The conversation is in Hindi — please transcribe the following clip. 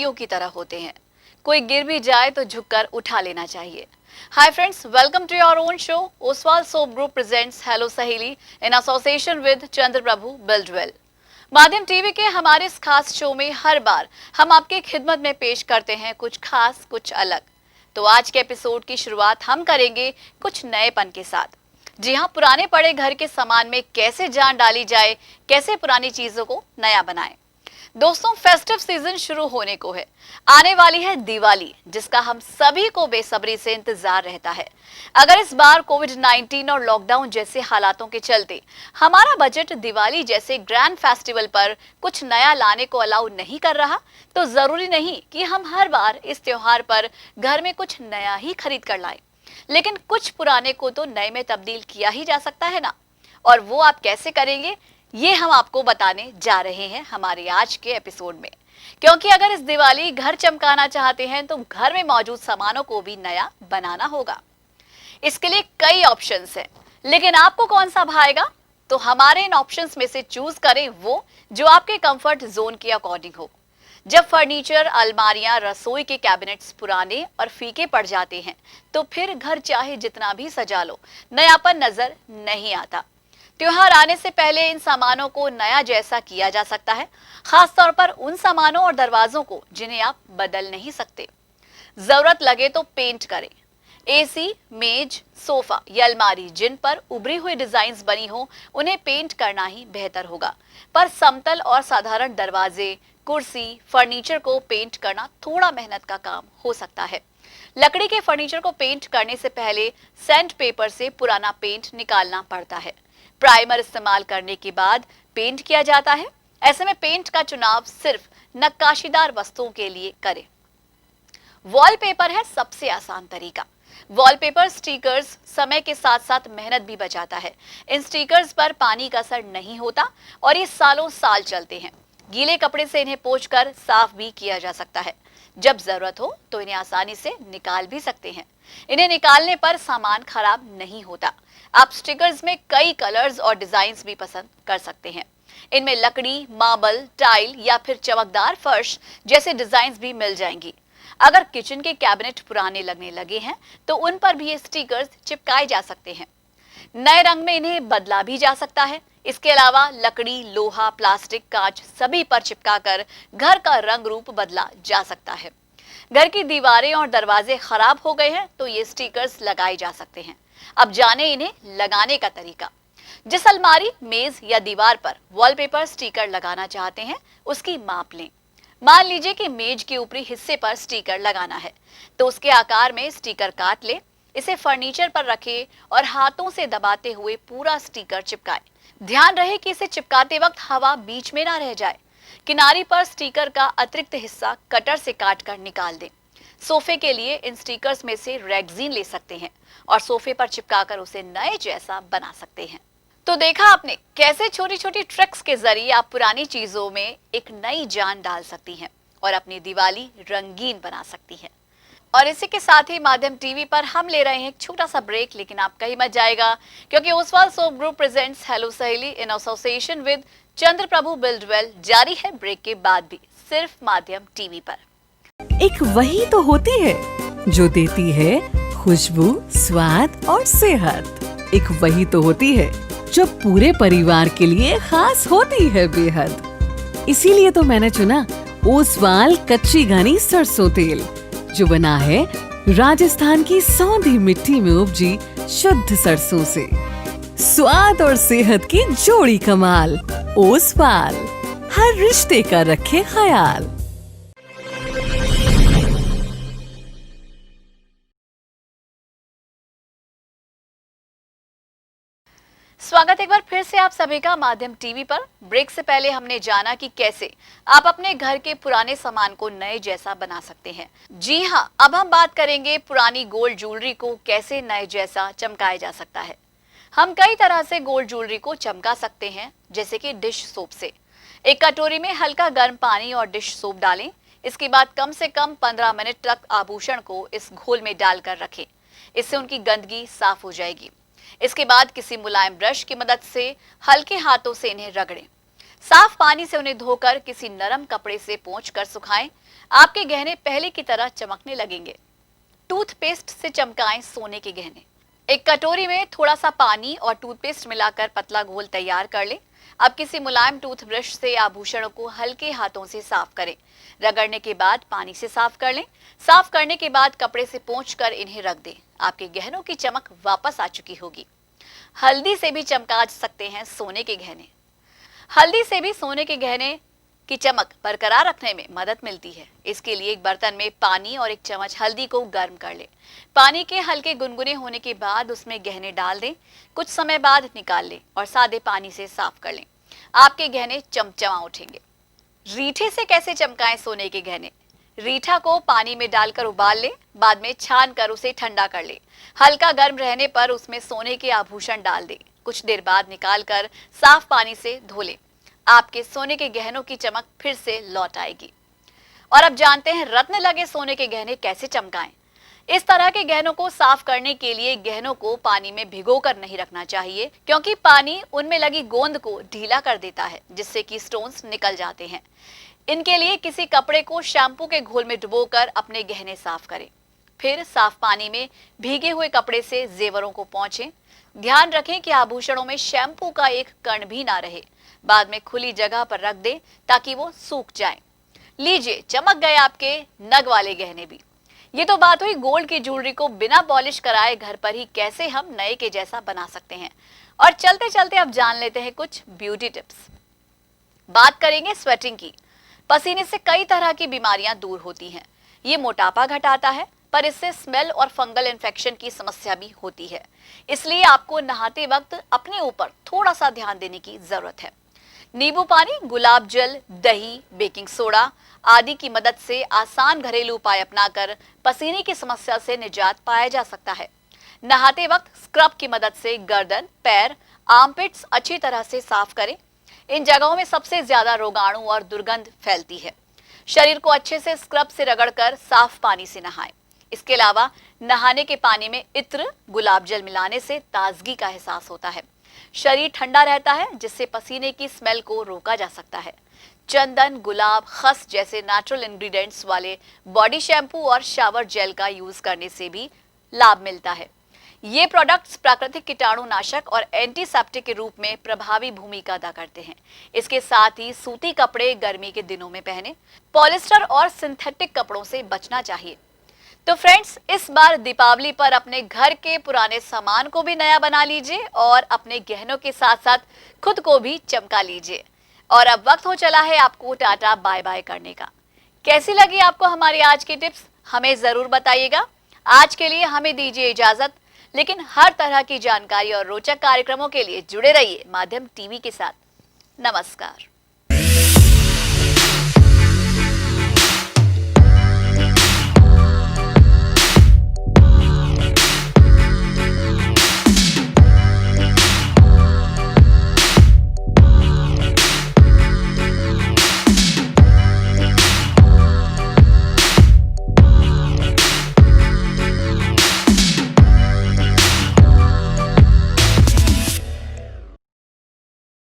दिवालियों की तरह होते हैं। कोई गिर भी जाए तो झुककर उठा लेना चाहिए। Hi friends, welcome to your own show. Oswal Soap Group presents Hello Saheli in association with Chandra Prabhu Buildwell. माध्यम टीवी के हमारे इस खास शो में हर बार हम आपके खिदमत में पेश करते हैं कुछ खास, कुछ अलग। तो आज के एपिसोड की शुरुआत हम करेंगे कुछ नएपन के साथ। जी हाँ, पुराने पड़े घर के सामान में कैसे जान डाली जाए, कैसे पुरानी चीजों को नया बनाएं। दोस्तों, फेस्टिव सीजन शुरू होने को है। आने वाली है दिवाली, जिसका हम सभी को बेसब्री से इंतजार रहता है। अगर इस बार कोविड-19 और लॉकडाउन जैसे हालातों के चलते हमारा बजट दिवाली जैसे ग्रैंड फेस्टिवल पर कुछ नया लाने को अलाउ नहीं कर रहा, तो जरूरी नहीं कि हम हर बार इस त्योहार पर घर में कुछ नया ही खरीद कर लाएं। लेकिन कुछ पुराने को तो नए में तब्दील किया ही जा सकता है ना। और वो आप कैसे करेंगे, ये हम आपको बताने जा रहे हैं हमारे आज के एपिसोड में। क्योंकि अगर इस दिवाली घर चमकाना चाहते हैं तो घर में मौजूद सामानों को भी नया बनाना होगा। इसके लिए कई ऑप्शंस हैं, लेकिन आपको कौन सा भाएगा? तो हमारे इन ऑप्शंस में से चूज करें वो जो आपके कंफर्ट जोन के अकॉर्डिंग हो। जब फर्नीचर, अलमारियां, रसोई के कैबिनेट्स पुराने और फीके पड़ जाते हैं तो फिर घर चाहे जितना भी सजा लो, नयापन नजर नहीं आता। त्योहार आने से पहले इन सामानों को नया जैसा किया जा सकता है, खास तौर पर उन सामानों और दरवाजों को जिन्हें आप बदल नहीं सकते। जरूरत लगे तो पेंट करें। एसी, मेज, सोफा या अलमारी जिन पर उभरी हुई डिजाइन्स बनी हो, उन्हें पेंट करना ही बेहतर होगा। पर समतल और साधारण दरवाजे, कुर्सी, फर्नीचर को पेंट करना थोड़ा मेहनत का काम हो सकता है। लकड़ी के फर्नीचर को पेंट करने से पहले सैंड पेपर से पुराना पेंट निकालना पड़ता है। प्राइमर इस्तेमाल करने के बाद पेंट किया जाता है। ऐसे में पेंट का चुनाव सिर्फ नक्काशीदार वस्तुओं के लिए करें। वॉलपेपर है सबसे आसान तरीका। वॉलपेपर स्टिकर्स समय के साथ साथ मेहनत भी बचाता है। इन स्टिकर्स पर पानी का असर नहीं होता और ये सालों साल चलते हैं। गीले कपड़े से इन्हें पोंछकर साफ भी किया जा सकता है। जब जरूरत हो तो इन्हें आसानी से निकाल भी सकते हैं। इन्हें निकालने पर सामान खराब नहीं होता। आप स्टिकर्स में कई कलर्स और डिजाइन्स भी पसंद कर सकते हैं। इनमें लकड़ी, मार्बल, टाइल या फिर चमकदार फर्श जैसे डिजाइन्स भी मिल जाएंगी। अगर किचन के कैबिनेट पुराने लगने लगे हैं तो उन पर भी ये स्टिकर्स चिपकाए जा सकते हैं। नए रंग में इन्हें बदला भी जा सकता है। इसके अलावा लकड़ी, लोहा, प्लास्टिक, कांच सभी पर चिपकाकर घर का रंग रूप बदला जा सकता है। घर की दीवारें और दरवाजे खराब हो गए हैं तो ये स्टिकर्स लगाए जा सकते हैं। अब जाने इन्हें लगाने का तरीका। जिस अलमारी, मेज या दीवार पर वॉलपेपर स्टिकर लगाना चाहते हैं, उसकी माप लें। मान लीजिए कि मेज के ऊपरी हिस्से पर स्टिकर लगाना है, तो उसके आकार में स्टिकर काट ले। इसे फर्नीचर पर रखें और हाथों से दबाते हुए पूरा स्टिकर चिपकाएं। ध्यान रहे कि इसे चिपकाते वक्त हवा बीच में ना रह जाए। किनारी पर स्टिकर का अतिरिक्त हिस्सा कटर से काटकर निकाल दें। सोफे के लिए इन स्टिकर्स में से रेक्सीन ले सकते हैं और सोफे पर चिपकाकर उसे नए जैसा बना सकते हैं। तो देखा आपने कैसे छोटी छोटी ट्रिक्स के जरिए आप पुरानी चीजों में एक नई जान डाल सकती हैं और अपनी दिवाली रंगीन बना सकती हैं। और इसी के साथ ही माध्यम टीवी पर हम ले रहे हैं एक छोटा सा ब्रेक, लेकिन आप कहीं मत जाएगा क्योंकि Oswal soap group presents hello Saheli in association with Chandra Prabhu buildwell जारी है ब्रेक के बाद भी, सिर्फ माध्यम टीवी पर। एक वही तो होती है जो देती है खुशबू, स्वाद और सेहत। एक वही तो होती है जो पूरे परिवार के लिए खास होती है बेहद। इसीलिए तो मैंने चुना ओसवाल कच्ची घनी सरसों तेल, जो बना है राजस्थान की सौंधी मिट्टी में उपजी शुद्ध सरसों से। स्वाद और सेहत की जोड़ी कमाल। ओसवाल, हर रिश्ते का रखे ख्याल। स्वागत एक बार फिर से आप सभी का माध्यम टीवी पर। ब्रेक से पहले हमने जाना कि कैसे आप अपने घर के पुराने सामान को नए जैसा बना सकते हैं। जी हाँ, अब हम बात करेंगे पुरानी गोल्ड ज्वेलरी को कैसे नए जैसा चमकाया जा सकता है। हम कई तरह से गोल्ड ज्वेलरी को चमका सकते हैं, जैसे कि डिश सोप से। एक कटोरी में हल्का गर्म पानी और डिश सोप डालें। इसके बाद कम से कम 15 मिनट तक आभूषण को इस घोल में डालकर रखें। इससे उनकी गंदगी साफ हो जाएगी। इसके बाद किसी मुलायम ब्रश की मदद से हल्के हाथों से इन्हें रगड़ें। साफ पानी से उन्हें धोकर किसी नरम कपड़े से पोंछकर सुखाएं। आपके गहने पहले की तरह चमकने लगेंगे। टूथपेस्ट से चमकाएं सोने के गहने। एक कटोरी में थोड़ा सा पानी और टूथपेस्ट मिलाकर पतला घोल तैयार कर लें। अब किसी मुलायम टूथब्रश से आभूषणों को हल्के हाथों से साफ करें। रगड़ने के बाद पानी से साफ कर लें। साफ करने के बाद कपड़े से पोंछकर इन्हें रख दें। आपके गहनों की चमक वापस आ चुकी होगी। हल्दी से भी चमका सकते हैं सोने के गहने। हल्दी से भी सोने के गहने की चमक बरकरार रखने में मदद मिलती है। इसके लिए एक बर्तन में पानी और 1 चम्मच हल्दी को गर्म कर लें। पानी के हल्के गुनगुने होने के बाद उसमें गहने डाल दें। कुछ समय बाद निकाल लें और सादे पानी से साफ कर लें। आपके गहने चमचमा उठेंगे। रीठे से कैसे चमकाएं सोने के गहने? रीठा को पानी में डालकर उबाल लें, बाद में छान कर उसे ठंडा कर लें। हल्का गर्म रहने पर उसमें सोने के आभूषण डाल दें। कुछ देर बाद निकालकर साफ पानी से धो लें। आपके सोने के गहनों की चमक फिर से लौट आएगी। और अब जानते हैं रत्न लगे सोने के गहने कैसे चमकाएं। इस तरह के गहनों को साफ करने के लिए गहनों को पानी में भिगोकर नहीं रखना चाहिए, क्योंकि पानी उनमें लगी गोंद को ढीला कर देता है, जिससे कि स्टोन्स निकल जाते हैं। इनके लिए किसी कपड़े को शैम्पू के घोल में डुबोकर अपने गहने साफ करें। फिर साफ पानी में भीगे हुए कपड़े से जेवरों को पोंछें। ध्यान रखें कि आभूषणों में शैम्पू का एक कण भी ना रहे। बाद में खुली जगह पर रख दें ताकि वो सूख जाएं। लीजिए, चमक गए आपके नग वाले गहने भी। ये तो बात हुई गोल्ड की ज्वेलरी को बिना पॉलिश कराए घर पर ही कैसे हम नए के जैसा बना सकते हैं। और चलते चलते अब जान लेते हैं कुछ ब्यूटी टिप्स। बात करेंगे स्वेटिंग की। पसीने से कई तरह की बीमारियां दूर होती हैं। ये मोटापा घटाता है, पर इससे स्मेल और फंगल इन्फेक्शन की समस्या भी होती है। इसलिए आपको नहाते वक्त अपने ऊपर थोड़ा सा ध्यान देने की जरूरत है। नींबू पानी, गुलाब जल, दही, बेकिंग सोडा आदि की मदद से आसान घरेलू उपाय अपनाकर पसीने की समस्या से निजात पाया जा सकता है। नहाते वक्त स्क्रब की मदद से गर्दन, पैर, आर्मपिट्स अच्छी तरह से साफ करें। इन जगहों में सबसे ज्यादा रोगाणु और दुर्गंध फैलती है। शरीर को अच्छे से स्क्रब से रगड़कर साफ पानी से नहाएं। इसके अलावा नहाने के पानी में इत्र, गुलाब जल मिलाने से ताजगी का एहसास होता है। शरीर ठंडा रहता है, जिससे पसीने की स्मेल को रोका जा सकता है। चंदन, गुलाब, खस जैसे नेचुरल इंग्रेडिएंट्स वाले बॉडी शैम्पू और शावर जेल का यूज करने से भी लाभ मिलता है। ये प्रोडक्ट्स प्राकृतिक कीटाणुनाशक और एंटीसेप्टिक के रूप में प्रभावी भूमिका अदा करते हैं। इसके साथ ही सूती कपड़े गर्मी के दिनों में पहने। पॉलिस्टर और सिंथेटिक कपड़ों से बचना चाहिए। तो फ्रेंड्स, इस बार दीपावली पर अपने घर के पुराने सामान को भी नया बना लीजिए और अपने गहनों के साथ साथ खुद को भी चमका लीजिए। और अब वक्त हो चला है आपको टाटा बाय बाय करने का। कैसी लगी आपको हमारी आज की टिप्स, हमें जरूर बताइएगा। आज के लिए हमें दीजिए इजाजत, लेकिन हर तरह की जानकारी और रोचक कार्यक्रमों के लिए जुड़े रहिए माध्यम टीवी के साथ। नमस्कार।